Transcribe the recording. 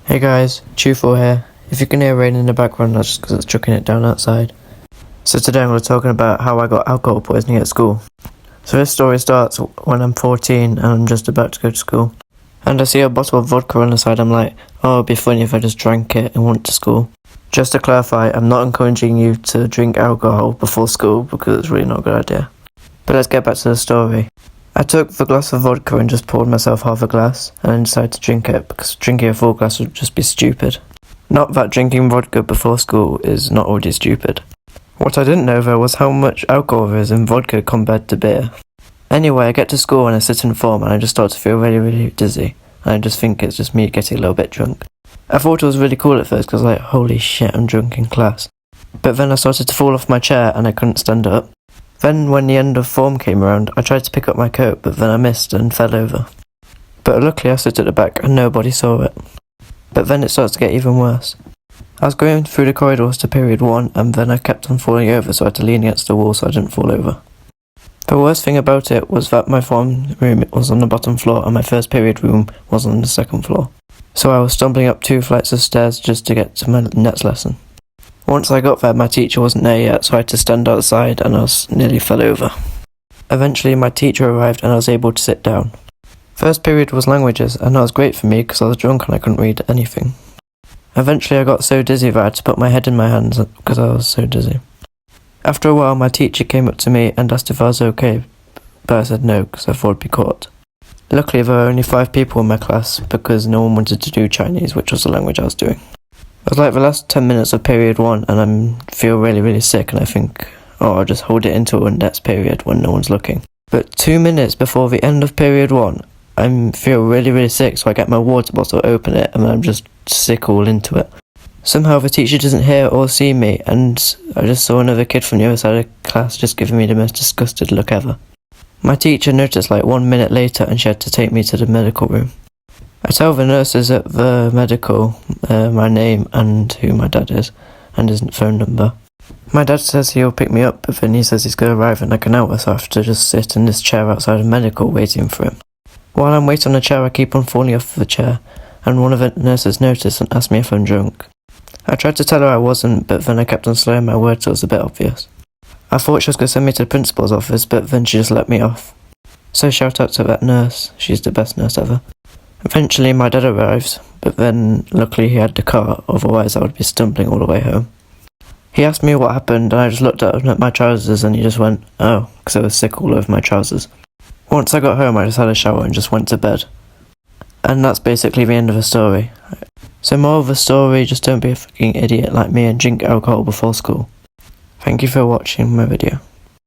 Hey guys, Chew4 here. If you can hear rain in the background, that's just because it's chucking it down outside. So today I'm going to be talking about how I got alcohol poisoning at school. So this story starts when I'm 14 and I'm just about to go to school. And I see a bottle of vodka on the side. I'm like, oh, it'd be funny if I just drank it and went to school. Just to clarify, I'm not encouraging you to drink alcohol before school because it's really not a good idea. But let's get back to the story. I took the glass of vodka and just poured myself half a glass and then decided to drink it because drinking a full glass would just be stupid. Not that drinking vodka before school is not already stupid. What I didn't know though was how much alcohol there is in vodka compared to beer. Anyway, I get to school and I sit in form and I just start to feel really dizzy. And I just think it's just me getting a little bit drunk. I thought it was really cool at first because I was like, holy shit, I'm drunk in class. But then I started to fall off my chair and I couldn't stand up. Then when the end of form came around, I tried to pick up my coat, but then I missed and fell over. But luckily I stood at the back and nobody saw it. But then it starts to get even worse. I was going through the corridors to period 1 and then I kept on falling over, so I had to lean against the wall so I didn't fall over. The worst thing about it was that my form room was on the bottom floor and my first period room was on the second floor. So I was stumbling up 2 flights of stairs just to get to my next lesson. Once I got there, my teacher wasn't there yet, so I had to stand outside and I nearly fell over. Eventually my teacher arrived and I was able to sit down. First period was languages and that was great for me because I was drunk and I couldn't read anything. Eventually I got so dizzy that I had to put my head in my hands because I was so dizzy. After a while my teacher came up to me and asked if I was okay, but I said no because I thought I'd be caught. Luckily there were only 5 people in my class because no one wanted to do Chinese, which was the language I was doing. It was like the last 10 minutes of period 1 and I feel really sick and I think, oh, I'll just hold it into the next period when no one's looking. But 2 minutes before the end of period 1, I feel really sick, so I get my water bottle, open it, and then I'm just sick all into it. Somehow the teacher doesn't hear or see me and I just saw another kid from the other side of the class just giving me the most disgusted look ever. My teacher noticed like 1 minute later and she had to take me to the medical room. I tell the nurses at the medical my name and who my dad is, and his phone number. My dad says he'll pick me up, but then he says he's going to arrive in like an hour, so I have to just sit in this chair outside of medical waiting for him. While I'm waiting on the chair, I keep on falling off the chair, and one of the nurses noticed and asked me if I'm drunk. I tried to tell her I wasn't, but then I kept on slurring my words so it was a bit obvious. I thought she was going to send me to the principal's office, but then she just let me off. So shout out to that nurse, she's the best nurse ever. Eventually my dad arrives, but then luckily he had the car, otherwise I would be stumbling all the way home. He asked me what happened and I just looked at my trousers and he just went, oh, because I was sick all over my trousers. Once I got home I just had a shower and just went to bed. And that's basically the end of the story. So moral of the story, just don't be a fucking idiot like me and drink alcohol before school. Thank you for watching my video.